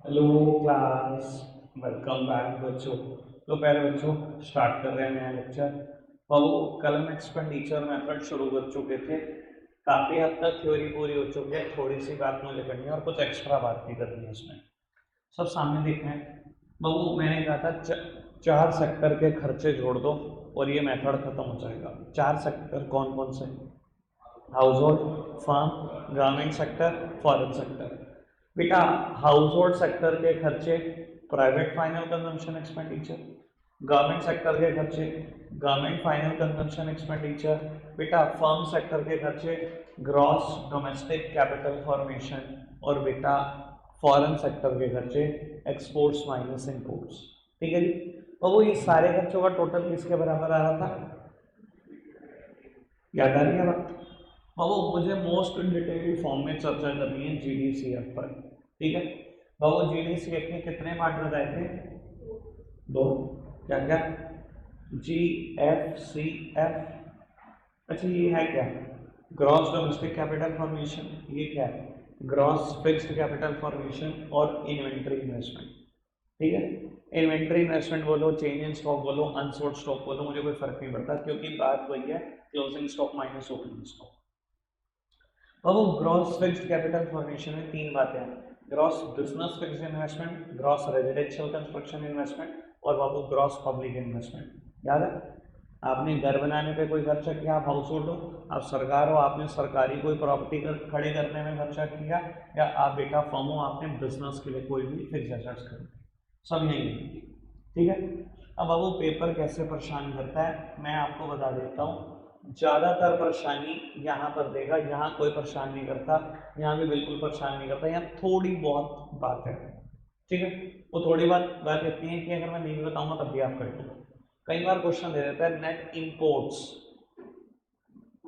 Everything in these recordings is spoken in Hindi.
Hello class. वेलकम बैक बच्चों। तो पहले बच्चों स्टार्ट कर रहे हैं नया लेक्चर। बाबू कल हम एक्सपेंडिचर मेथड शुरू कर चुके थे। काफ़ी हद तक थ्योरी पूरी हो चुकी है, थोड़ी सी बात मुझे करनी है और कुछ एक्स्ट्रा बात भी करनी है उसमें। सब सामने देख रहे हैं। बाबू मैंने कहा था चार सेक्टर के खर्चे जोड़ दो और ये मेथड खत्म हो जाएगा। चार सेक्टर कौन कौन से? Household, farm, garment sector, foreign sector. बेटा हाउस होल्ड सेक्टर के खर्चे private final consumption expenditure, government sector के खर्चे गवर्नमेंट फाइनल कंजम्पशन एक्सपेंडिचर। बेटा फर्म सेक्टर के खर्चे ग्रॉस डोमेस्टिक कैपिटल फॉर्मेशन, और बेटा फॉरेन सेक्टर के खर्चे एक्सपोर्ट्स माइनस इंपोर्ट्स। ठीक है जी। तो वो ये सारे खर्चों का टोटल किसके बराबर आ रहा था? याद आ रही है बात? बाबू मुझे मोस्ट डिटेल्ड फॉर्म में चर्चा करनी है जीडीसीएफ पर। ठीक है बाबू, जीडीसीएफ के कितने पार्ट बताए थे? दो। क्या क्या? जी एफ सी एफ। अच्छा ये है क्या? Gross domestic capital formation. ये क्या है? ग्रॉस फिक्स्ड कैपिटल फॉर्मेशन और इन्वेंट्री इन्वेस्टमेंट। ठीक है। इन्वेंट्री इन्वेस्टमेंट बोलो, चेंज इन स्टॉक बोलो, अनसोल्ड स्टॉक बोलो, मुझे कोई फर्क नहीं पड़ता क्योंकि बात वही है, closing stock minus opening stock. अब वो ग्रॉस फिक्स्ड कैपिटल फॉर्मेशन में तीन बातें हैं। Gross business fixed investment, gross residential construction investment, और बाबू ग्रॉस पब्लिक इन्वेस्टमेंट। याद है? आपने घर बनाने पे कोई खर्चा किया, आप हाउस होल्ड हो, आप सरकार हो, आपने सरकारी कोई प्रॉपर्टी खड़ी करने में खर्चा किया, या आप बेटा फर्म हो, आपने बिजनेस के लिए कोई भी फिक्स एसेट्स खरीदे, सब यही है। ठीक है। अब वो पेपर कैसे परेशान करता है मैं आपको बता देता हूँ। ज़्यादातर परेशानी यहाँ पर देगा, यहाँ कोई परेशान नहीं करता, यहाँ भी बिल्कुल परेशान नहीं करता, यहाँ थोड़ी बहुत बात है। ठीक है। वो थोड़ी बात इतनी है कि अगर मैं नहीं बताऊंगा तब भी आप कर लो। कई बार क्वेश्चन दे देता है नेट इम्पोर्ट्स,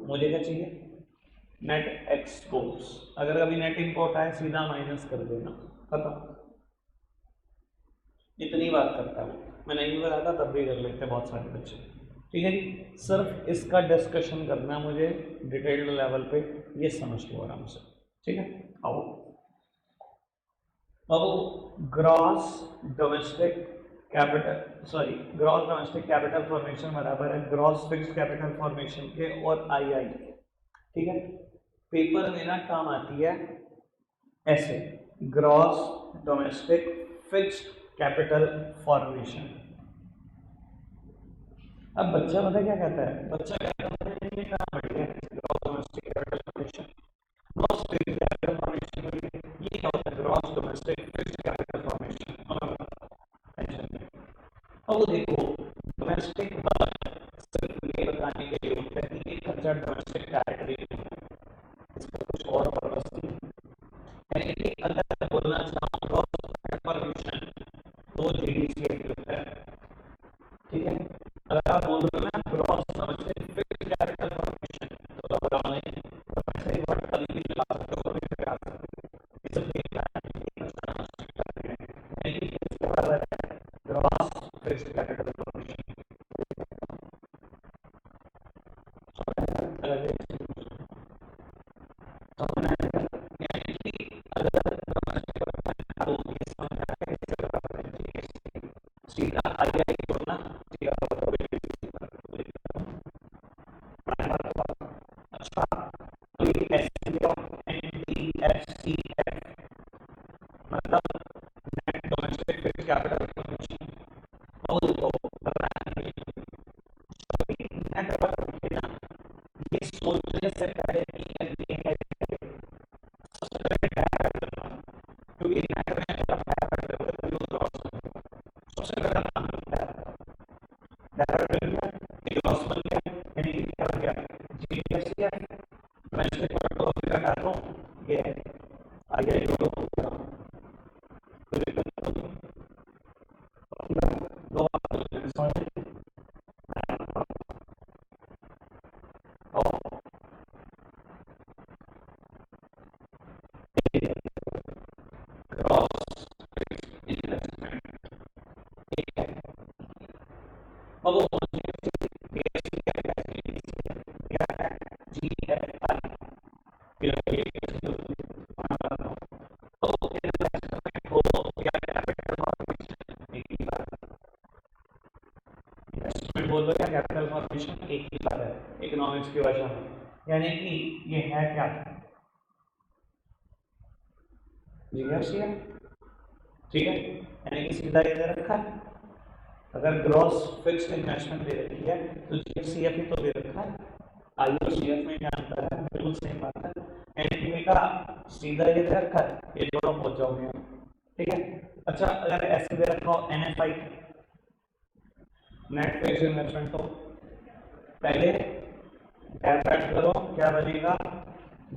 मुझे क्या चाहिए? Net exports. अगर कभी नेट इम्पोर्ट आए सीधा माइनस कर देना, खत्म। इतनी बात करता है वो, मैं नहीं बताता तब भी कर लेते बहुत सारे बच्चे। ठीक है जी। सिर्फ इसका डिस्कशन करना मुझे डिटेल्ड लेवल पे, ये समझ लो आराम से। ठीक है। आओ अब gross domestic capital, sorry, gross domestic capital formation बराबर है ग्रॉस फिक्स्ड कैपिटल फॉर्मेशन के और आई के। ठीक है। पेपर में ना काम आती है ऐसे, gross domestic fixed capital formation. अब बच्चा पता क्या कहता है? बच्चा कहता है ये काम बढ़िया है, gross domestic capital formation, gross fixed capital formation बढ़िया। ये क्या होता है? Gross domestic fixed capital formation. अब वो देखो, डोमेस्टिक सिर्फ ये बताने के लिए होता है कि ये खर्चा डोमेस्टिक टेरिटरी में है, इसका कुछ और पर्पस नहीं। यानी कि अगर बोलना चाहूँ ग्रॉस फॉर्मेशन तो जीडीसी होता है। ठीक है। अगर आप बोल रहे हो ना gross domestic fixed capital formation, तो आप डालें वैसे ही वर्ड कभी भी ला सकते हो, कभी भी आ सकते हो। ये सब देखना है कि यानी कि इसके बराबर है ग्रॉस फिक्स्ड कैपिटल फॉर्मेशन। अगर यानी कि अगर तो ये समझ आ गया इसके बराबर है, ठीक है। सीधा आ गया बोलना, सीधा अच्छा। तो ये एनडीएफसीएफ मतलब net domestic fixed capital formation. और तो नेट ना, ये सोचने से पहले कि ये है सबसे पहले डायरेक्ट करना, क्योंकि नेट में जब डायरेक्ट करोगे तभी वो क्रॉस होगा। सबसे पहला काम होता है डायरेक्ट कर दिया, ये क्रॉस बन गया, यानी कि क्या हो गया? जीडीएफसीएफ। मैं इसके पर तो अभी हटा दूं, ये आगे जो दो समझ क्रॉस इन्वेस्टमेंट। ठीक है। अब वो जीएफआई फिर ये तो इन्वेस्टमेंट हो इकोनॉमिक्स की भाषा में, यानी कि ये है क्या, जीएफसीएफ, ठीक है। यानी कि सीधा ये दे रखा है, अगर ग्रॉस फिक्स्ड इन्वेस्टमेंट दे रखी है तो जीएफसीएफ ही तो दे रखा है। आईओसीएफ में क्या अंतर है, बिल्कुल सेम बात है। एनपीवी का सीधा ये दे रखा है, ये दोनों पहुंच जाओगे, ठीक है। अच्छा, अगर ऐसे दे रखा हो एनएफआई, नेट फिक्स्ड इन्वेस्टमेंट, तो पहले गैप ऐड करो, क्या बनेगा,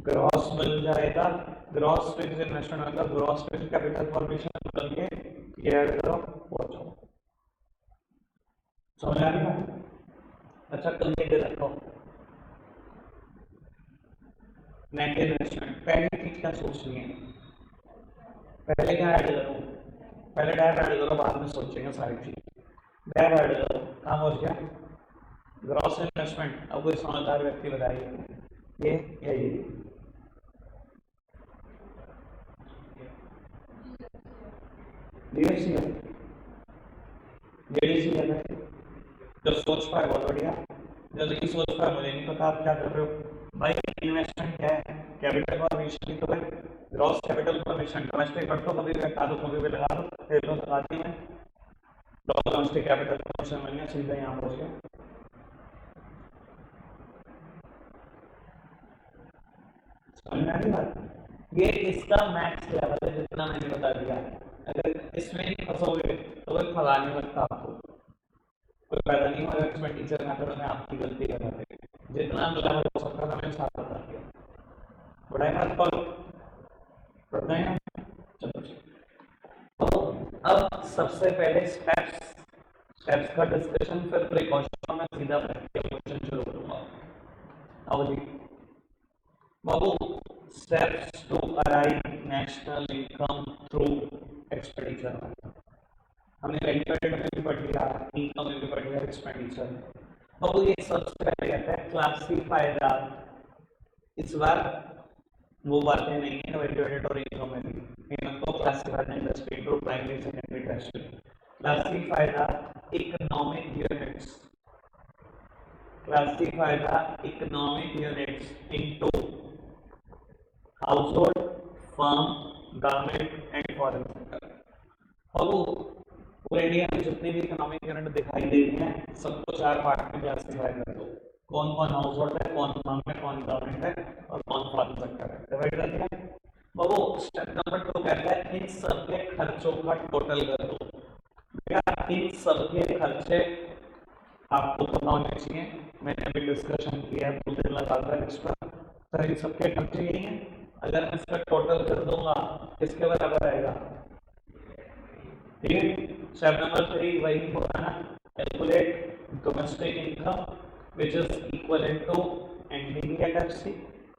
ग्रॉस बन जाएगा। ग्रॉस फिक्स्ड इन्वेस्टमेंट मतलब ग्रॉस फिक्स्ड कैपिटल फॉर्मेशन करके ये ऐड करो, पहुंचो, समझ आ रही है। अच्छा, कल दे रखो नेट इन्वेस्टमेंट, पहले चीज क्या सोचनी है, पहले क्या ऐड करो, पहले डैप ऐड करो, बाद में सोचेंगे सारी चीज। डैप ऐड करो, काम हो गया, ग्रॉस इन्वेस्टमेंट। अब कोई समझदार व्यक्ति बताइए, ये यही जेडीसी है, जो सोच पाए बहुत बढ़िया, जो नहीं सोच पाए मुझे नहीं पता आप क्या कर रहे हो भाई। इन्वेस्टमेंट क्या है, कैपिटल फॉर्मेशन ही तो है, ग्रॉस कैपिटल फॉर्मेशन। डोमेस्टिक पढ़ तो कभी भी हटा दो, कभी भी लगा दो, फिर तो लगाती है डोमेस्टिक कैपिटल फॉर्मेशन बन गया, सीधा यहाँ पहुंच गया। समझ में आ रही बात, ये इसका मैक्स लेवल है जितना मैंने बता दिया। अगर इसमें नहीं फंसोगे तो कोई फला नहीं लगता आपको, कोई पैदा नहीं होगा। इसमें टीचर मेथड में आपकी गलती कर रहे थे, जितना लेवल हो सकता था मैंने साथ बता दिया। पढ़ाई मत करो, पढ़ना है, चलो। तो अब सबसे पहले स्टेप्स, स्टेप्स का डिस्कशन, फिर प्रिकॉशन में सीधा प्रैक्टिकल क्वेश्चन शुरू करूंगा। अब जी बाबू, steps to arrive national income through expenditure, हमने वैल्यू में भी पढ़ लिया, इनकम में भी पढ़ लिया, एक्सपेंडिचर। बाबू ये सबसे पहले आता है क्लासिफाई द, इस बार वो बातें नहीं है वैल्यू एडेड और इनकम में भी, इनको classify the industry into primary secondary tertiary. Classify the economic units, classify the economic units into household, firm, government and foreign sector. और वो पूरे इंडिया में जितने भी इकोनॉमिक यूनिट दिखाई दे रही हैं सबको 4 पार्ट में क्लासिफाई कर दो, कौन कौन हाउस होल्ड है, कौन फर्म है, कौन गवर्नमेंट है और कौन फॉरेन सेक्टर है, डिवाइड कर दिया। बाबू स्टेप नंबर 2 कहता है इन सबके खर्चों का टोटल कर दो। बेटा इन सबके खर्चे आपको पता होने चाहिए, मैंने अभी डिस्कशन किया है 2 दिन लगातार इस पर। तो इन सबके खर्चे यही हैं, अगर मैं इसका टोटल कर दूंगा किसके बराबर आएगा, ठीक है। स्टेप नंबर 3 वही होगा ना, calculate domestic income which is equivalent to NDP at FC.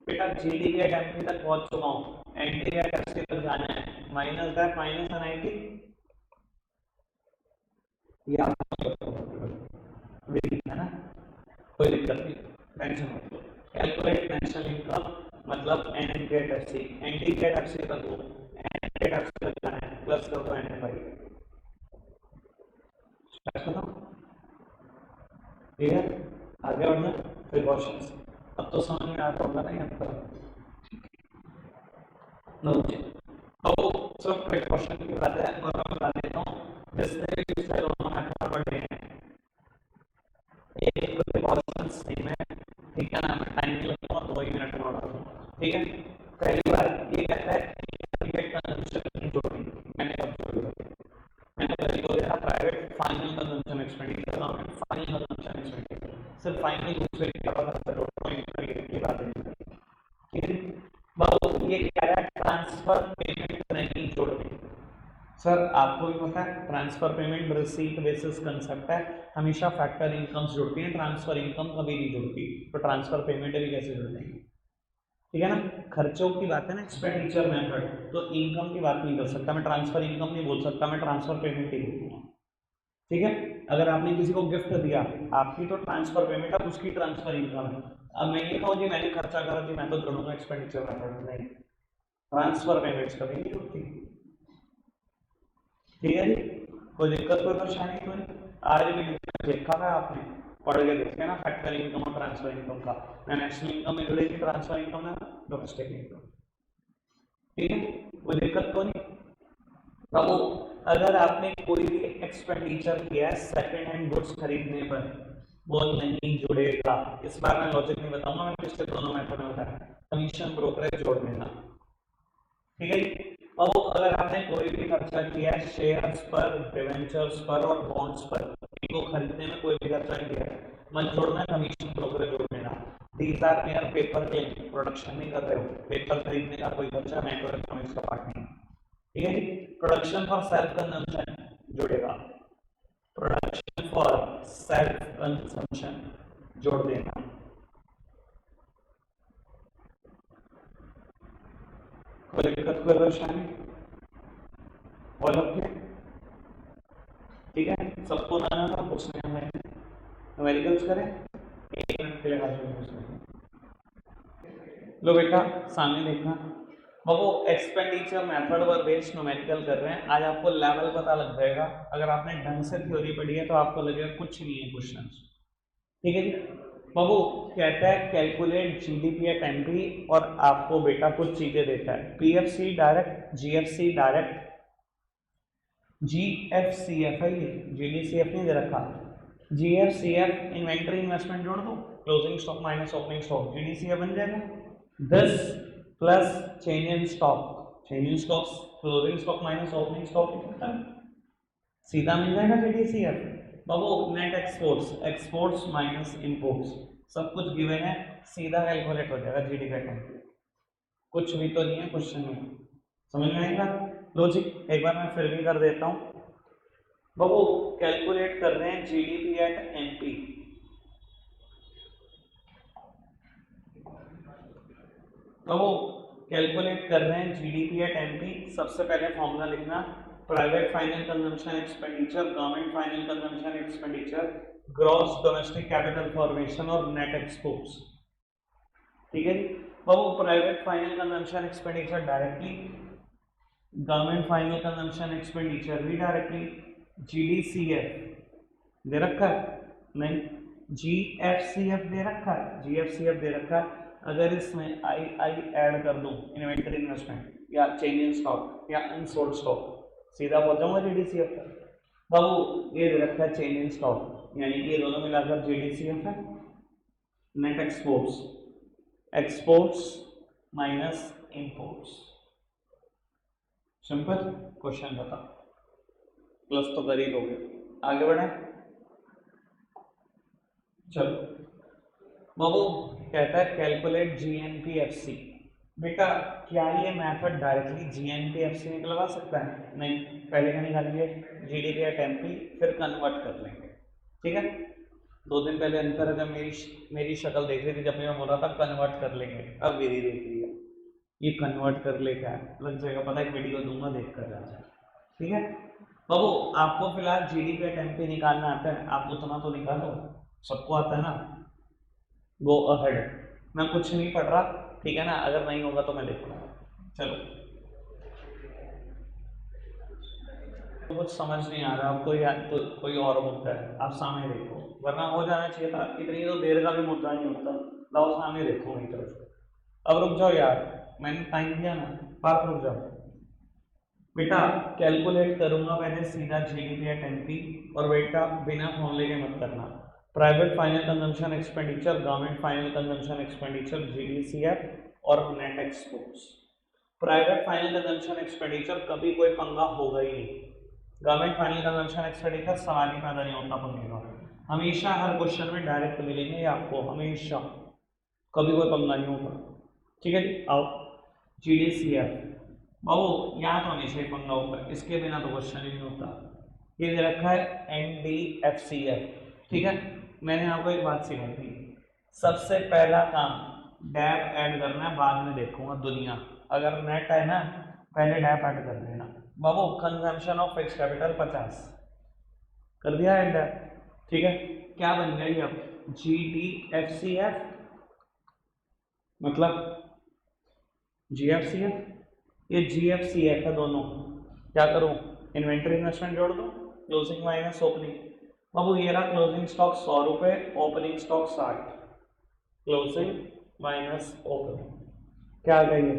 बेटा जीडीपी एट एमपी तक पहुंच चुका हूं, एनडीबी एट एफसी तक जाना है, माइनस दैट माइनस 90, ये है ना, कोई दिक्कत नहीं, टेंशन मत लो। कैलकुलेट नेशनल इनकम मतलब एनडीबी एफसी, एनडीबी एफसी तक हो, एनडीबी एफसी तक जाना है, प्लस कर दो एनएफआई, ठीक है। आगे बढ़ना, प्रिकॉशंस, अब तो समझ में आता होगा नहीं आपका, तो सब प्रिकॉशन की बात है और मैं बता देता हूँ जिसने भी पिछले दोनों मेथड पढ़े हैं, एक प्रिकॉशन सेम है, ठीक है ना। मैं टाइम नहीं लगता 2 ही मिनट में बता दूंगा, ठीक है। पहली बार ये कहता है प्राइवेट कंजम्पशन की जोड़ी, मैंने कब जोड़ी बताई, मैंने पहले को देखा private final consumption expenditure, government final consumption expenditure, सिर्फ फाइनल दूसरे क्या पता चलो ये बात है, ठीक है। बाबू ये क्या है, ट्रांसफर पेमेंट नहीं जोड़नी। सर आपको भी पता है transfer payment receipt basis concept है, हमेशा फैक्टर इनकम्स जुड़ती हैं, ट्रांसफर इनकम कभी नहीं जुड़ती, तो ट्रांसफर पेमेंट भी कैसे जुड़ जाएंगे, ठीक है ना। खर्चों की बात है ना, एक्सपेंडिचर मेथड, तो इनकम की बात नहीं कर सकता मैं, ट्रांसफर इनकम नहीं बोल सकता मैं, ट्रांसफर पेमेंट ही बोलूंगा, ठीक है। अगर आपने किसी को गिफ्ट दिया, आपकी तो ट्रांसफर पेमेंट है, उसकी ट्रांसफर इनकम है। अब मैं ये कहूँ जी मैंने खर्चा करा जी मैं तो जोड़ूंगा एक्सपेंडिचर मेथड, नहीं, ट्रांसफर पेमेंट्स कभी नहीं होती, ठीक है जी। कोई दिक्कत कोई परेशानी कोई, आज भी देखा है आपने पढ़ के देखते हैं ना फैक्टर इनकम और ट्रांसफर इनकम का, ना नेशनल इनकम में जुड़ेगी ट्रांसफर इनकम ना डोमेस्टिक इनकम। ठीक है, कोई दिक्कत तो नहीं। अब अगर आपने कोई भी एक्सपेंडिचर किया है सेकंड हैंड गुड्स खरीदने पर, वो नहीं जुड़ेगा। इस बार मैं लॉजिक नहीं बताऊंगा, मैं पिछले दोनों मेथड में बताया। कमीशन ब्रोकरेज जोड़ देना, ठीक है। अब अगर आपने कोई भी खर्चा किया है शेयर्स पर, डिवेंचर्स पर और बॉन्ड्स पर, इनको खरीदने में कोई भी खर्चा किया है, मत जोड़ना, कमीशन ब्रोकरेज जोड़ देना। दीज आर मेयर पेपर के, प्रोडक्शन नहीं कर रहे हो, पेपर खरीदने का कोई खर्चा मैक्रो इकोनॉमिक्स का पार्ट नहीं, ठीक है। प्रोडक्शन फॉर सेल्फ कंजम्पशन जुड़ेगा, प्रोडक्शन फॉर सेल्फ कंजम्पशन जोड़ देना। कोई दिक्कत कोई परेशानी और ठीक है, सबको ना था पूछने हमें न्यूमेरिकल्स करें, 1 मिनट के लिए लो बेटा सामने देखना। बाबू एक्सपेंडिचर मेथड पर बेस्ड न्यूमेरिकल कर रहे हैं। आज आपको लेवल पता लग जाएगा, अगर आपने ढंग से थ्योरी पढ़ी है तो आपको लगेगा कुछ नहीं है क्वेश्चन, ठीक है जी। बाबू कहता है कैलकुलेट जीडीपी एट एमपी, और आपको बेटा कुछ चीजें देता है, PFC direct, GFC direct, GFCF है ये, जीडीसीएफ नहीं दे रखा, जीएफसीएफ इन्वेंटरी इन्वेस्टमेंट जोड़ दो, closing stock minus opening stock, GDCF बन जाएगा। 10 plus change in stock, change in stock closing stock minus opening stock कितना है, सीधा मिल जाएगा जीडीसीएफ। बाबू net exports, exports minus imports, सब कुछ गिवन है, सीधा कैलकुलेट हो जाएगा जीडीपी का, कुछ भी तो नहीं है क्वेश्चन में, समझ में आएगा लॉजिक। एक बार मैं फिर भी कर देता हूं। बाबू कैलकुलेट कर रहे हैं GDP at MP, Babu calculate कर रहे हैं जीडीपी एट एमपी। सबसे पहले फॉर्मूला लिखना, private final consumption expenditure, government final consumption expenditure, gross domestic capital formation और नेट एक्सपोर्ट्स, ठीक है। बाबू private final consumption expenditure directly, government final consumption expenditure भी डायरेक्टली, जीडीसीएफ दे रखा है नहीं, जीएफसीएफ दे रखा है, जीएफसीएफ दे रखा है। अगर इसमें आई ऐड कर दूं, इन्वेंटरी इन्वेस्टमेंट या चेंज इन स्टॉक या अनसोल्ड स्टॉक, सीधा पहुंच जाऊंगा जीडीसीएफ पर। बाबू ये दे रखा है चेंज इन स्टॉक, यानी कि ये दोनों मिलाकर जीडीसीएफ है। Net exports, exports minus imports, simple question बता, प्लस तो कर ही लोगे। आगे बढ़े, चलो। बाबू कहता है कैलकुलेट जीएनपीएफसी। बेटा क्या ये मेथड डायरेक्टली जीएनपीएफसी निकलवा सकता है? नहीं, पहले क्या निकालेंगे, जीडीपी एट एमपी, फिर कन्वर्ट कर लेंगे, ठीक है। 2 दिन पहले अंतर जब मेरी शक्ल देख रही थी जब मैं बोल रहा था कन्वर्ट कर लेंगे, अब मेरी देख रही है ये कन्वर्ट कर ले, क्या लग जाएगा पता है, वीडियो दूंगा देख कर जाना, ठीक है। बाबू आपको फिलहाल जीडीपी एट एमपी निकालना आता है, आप उतना तो निकालो, सबको आता है ना, गो अहेड। मैं कुछ नहीं पढ़ रहा, ठीक है ना, अगर नहीं होगा तो मैं देखूंगा। चलो तो कुछ समझ नहीं आ रहा आपको, या तो कोई और मुद्दा है आप सामने देखो, वरना हो जाना चाहिए था, इतनी तो देर का भी मुद्दा नहीं होता। लाओ सामने देखो मेरी तरफ, अब रुक जाओ यार, मैंने टाइम दिया ना, बात रुक जाओ। बेटा कैलकुलेट करूंगा पहले सीधा जीडीपी एट एमपी, और बेटा बिना फॉर्मूले के मत करना, private final consumption expenditure, government final consumption expenditure, GDCF और net exports. Private final consumption expenditure कभी कोई पंगा होगा ही नहीं, गवर्नमेंट फाइनल कंजम्पशन एक्सपेंडिचर सवाल ही पैदा नहीं होता पंगे का, हमेशा हर क्वेश्चन में डायरेक्ट मिलेंगे आपको, हमेशा, कभी कोई पंगा नहीं होगा, ठीक है जी। आओ जीडीसीएफ, बाबू यहाँ तो नहीं चाहिए पंगा होगा, इसके बिना तो क्वेश्चन ही नहीं होता। ये दे रखा है एनडीएफसीएफ, ठीक है। मैंने आपको एक बात सिखाई थी, सबसे पहला काम डैप ऐड करना है, बाद में देखूंगा दुनिया, अगर नेट है ना पहले डैप ऐड कर देना। बाबू कंजम्पशन ऑफ फिक्स कैपिटल 50 कर दिया ऐड, ठीक है। क्या बन गया ये अब जीडीएफसीएफ, मतलब जीएफसीएफ, ये जीएफसीएफ है दोनों, क्या करूं, इन्वेंटरी इन्वेस्टमेंट जोड़ दो, क्लोजिंग माइनस ओपनिंग। अब ये रहा क्लोजिंग स्टॉक 100 रुपए, opening stock 60, closing minus opening, क्या आ गई है,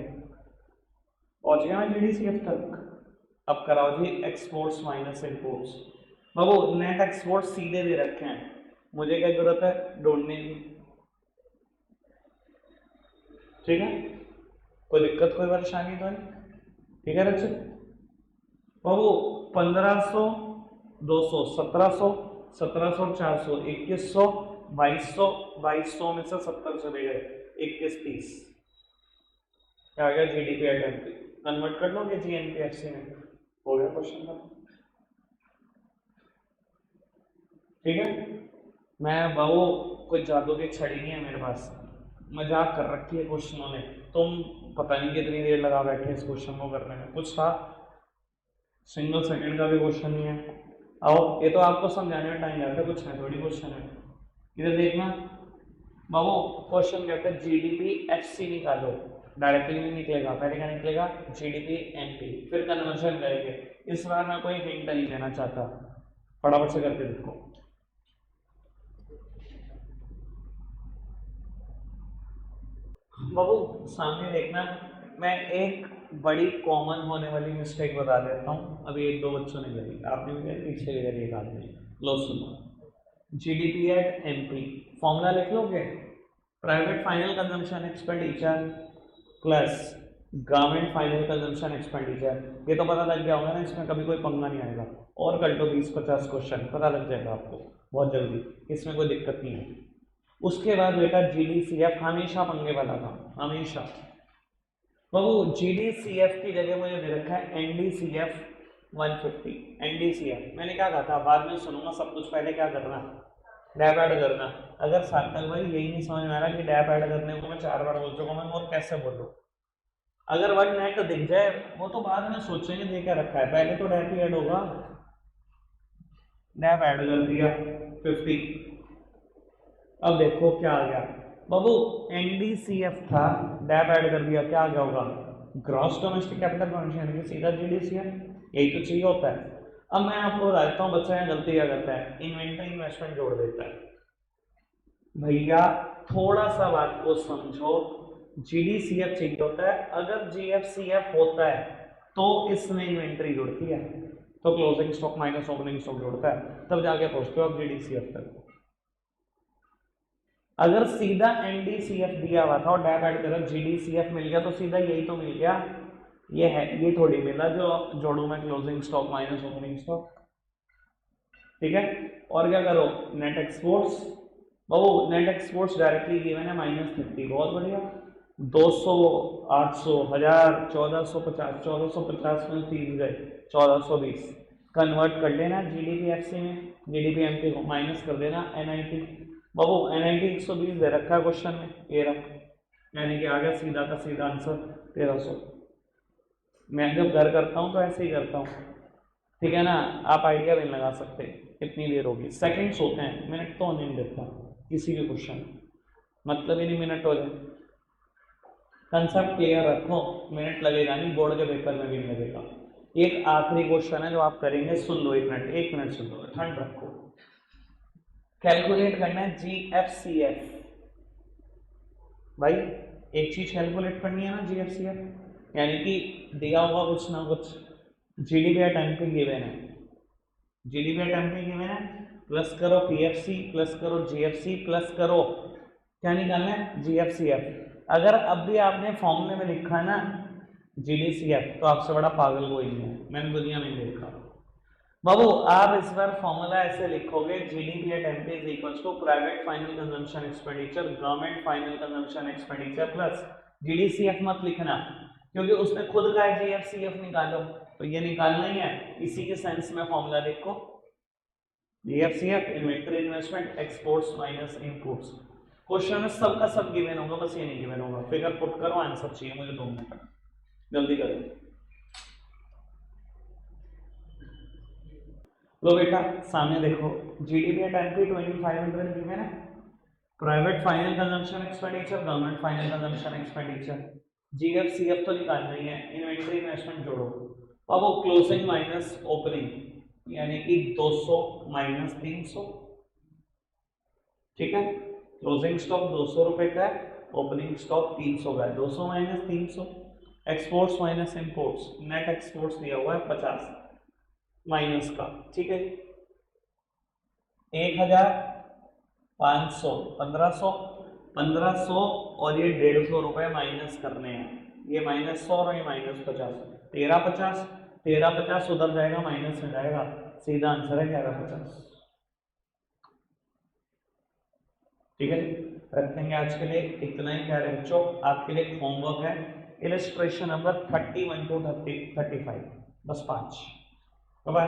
पहुंच गया मैं जीडीसीएफ तक। अब कराओ जी एक्सपोर्ट्स माइनस इम्पोर्ट्स। बाबू नेट एक्सपोर्ट सीधे दे रखे हैं, मुझे क्या जरूरत है ढूंढने की, ठीक है, कोई दिक्कत कोई परेशानी तो नहीं, ठीक है रचित। बाबू 1500, 200, 1700, 1700, 400, 2100, 2200, 2200 में से 70 चले गए, 21, 30, क्या आ गया जीडीपी एट एमपी। कन्वर्ट कर लोगे जीएनपीएफसी में, हो गया क्वेश्चन का, ठीक है। मैं बाबू कोई जादू की छड़ी नहीं है मेरे पास, मजाक कर रखी है क्वेश्चनों ने, तुम पता नहीं कितनी देर लगा बैठे इस क्वेश्चन को करने में, कुछ था सिंगल सेकंड का भी क्वेश्चन नहीं है। आओ ये तो आपको समझाने में टाइम लगता है, कुछ है थोड़ी क्वेश्चन है। इधर देखना बाबू, क्वेश्चन कहता है जीडीपी एफसी निकालो, डायरेक्टली नहीं निकलेगा, पहले क्या निकलेगा जीडीपी एमपी, फिर कन्वर्जन करेंगे। इस बार मैं कोई हिंट नहीं देना चाहता, फटाफट से करके देखो। बाबू सामने देखना, मैं एक बड़ी कॉमन होने वाली मिस्टेक बता देता हूँ, अभी एक दो बच्चों ने करी, आपने भी करी, पीछे भी करी एक आदमी। लो सुनो, जीडीपी एट एमपी फॉर्मूला लिख लोगे, private final consumption expenditure plus government final consumption expenditure, ये तो पता लग गया होगा ना, इसमें कभी कोई पंगा नहीं आएगा, और कर दो 20-50 क्वेश्चन, पता लग जाएगा आपको बहुत जल्दी, इसमें कोई दिक्कत नहीं है। उसके बाद बेटा जीडीसीएफ हमेशा पंगे वाला था, हमेशा। बाबू जीडीसीएफ की जगह मुझे दे रखा है एनडीसीएफ 150, एनडीसीएफ मैंने क्या कहा था, बाद में सुनूंगा सब कुछ, पहले क्या करना, डैप ऐड करना। अगर सार्थक भाई यही नहीं समझ में आ रहा कि डैप ऐड करने को मैं 4 बार बोल चुका हूं, और कैसे बोलूं, अगर वर्ड नेट दिख जाए वो तो बाद में सोचेंगे दे क्या रखा है, पहले तो डैप ही ऐड होगा, डैप ऐड कर दिया 50। अब देखो क्या आ गया बाबू, एनडीसीएफ था, डैप ऐड कर दिया, क्या आ गया होगा ग्रॉस डोमेस्टिक कैपिटल फॉर्मेशन, सीधा जीडीसीएफ, यही तो चाहिए होता है। अब मैं आपको बता देता हूँ बच्चा यहाँ गलती क्या करता है, इन्वेंटरी इन्वेस्टमेंट जोड़ देता है। भैया थोड़ा सा बात को समझो, जीडीसीएफ चाहिए होता है, अगर जीएफसीएफ होता है तो इसमें इन्वेंटरी जुड़ती है, तो closing stock minus opening stock जुड़ता है, तब जाके पहुंचते हो आप जीडीसीएफ तक। अगर सीधा एनडीसीएफ दिया हुआ था और डैप ऐड करा जीडीसीएफ मिल गया, तो सीधा यही तो मिल गया, ये है, ये थोड़ी मिला जो जोड़ू मैं closing stock minus opening stock, ठीक है। और क्या करो नेट एक्सपोर्ट्स, बाबू नेट एक्सपोर्ट्स डायरेक्टली गिवन है -30, बहुत बढ़िया, 200, 800, 1000, 1450, 1450 में 30 गए, 1420, कन्वर्ट कर लेना जीडीपीएफसी में, जीडीपी एमपी को माइनस कर देना एनआईटी। बाबू एनआईटी 120 दे रखा है क्वेश्चन में, ये रखा, यानी कि आ गया सीधा का सीधा आंसर 1300। मैं जब घर करता हूँ तो ऐसे ही करता हूँ, ठीक है ना, आप आइडिया भी लगा सकते कितनी देर होगी, सेकंड्स होते हैं, मिनट तो नहीं देता किसी भी क्वेश्चन, मतलब ही नहीं मिनट हो जाए, कंसेप्ट क्लियर रखो, मिनट लगेगा नहीं, बोर्ड के पेपर में भी नहीं लगेगा। एक आखिरी क्वेश्चन है जो आप करेंगे, सुन लो, एक मिनट सुन लो, ठंड रखो, कैलकुलेट करना है जीएफसीएफ, भाई एक चीज कैलकुलेट करनी है ना जीएफसीएफ, यानी कि दिया होगा कुछ ना कुछ, जीडीपी एट एमपी गिवन है, जीडीपी एट एमपी गिवन है, प्लस करो पीएफसी, प्लस करो जीएफसी, प्लस करो क्या निकालना है जीएफसीएफ। अगर अब भी आपने फॉर्मूले में लिखा है ना जीडीसीएफ, तो आपसे बड़ा पागल कोई नहीं है, मैंने दुनिया में देखा। बाबू आप इस बार फॉर्मूला ऐसे लिखोगे, GDP at MP is equals to private final consumption expenditure, government final consumption expenditure plus GDCF मत लिखना, क्योंकि उसने खुद कहा है जीएफसीएफ निकालो, तो ये निकालना ही है, इसी के सेंस में फॉर्मूला लिखो, GFCF inventory investment exports minus inputs. Question में सबका सब गिवन होगा, बस ये नहीं गिवन होगा, फिगर पुट करो, आंसर चाहिए मुझे 2 मिनट, जल्दी करो। लो बेटा सामने देखो, जीडीपी एट एमपी 2500 गिवन है, private final consumption expenditure, government final consumption expenditure, GFCF तो निकालना ही है, इन्वेंटरी इन्वेस्टमेंट जोड़ो, अब वो क्लोजिंग माइनस ओपनिंग, यानी कि 200 माइनस 300, ठीक है। क्लोजिंग स्टॉक 200 रुपए का है, ओपनिंग स्टॉक 300 का है, 200 minus 300। Exports minus imports, net exports दिया हुआ है 50 माइनस का, ठीक है। 1500, 1500, 1500 और ये 150 रुपए माइनस करने हैं, ये -100 और ये -50, 1350, 1350 उधर जाएगा माइनस में जाएगा, सीधा आंसर है 1150, ठीक है जी। रखेंगे आज के लिए इतना ही प्यारे बच्चों। आपके लिए होमवर्क है इलस्ट्रेशन नंबर 31 to 35, बस 5। बाय।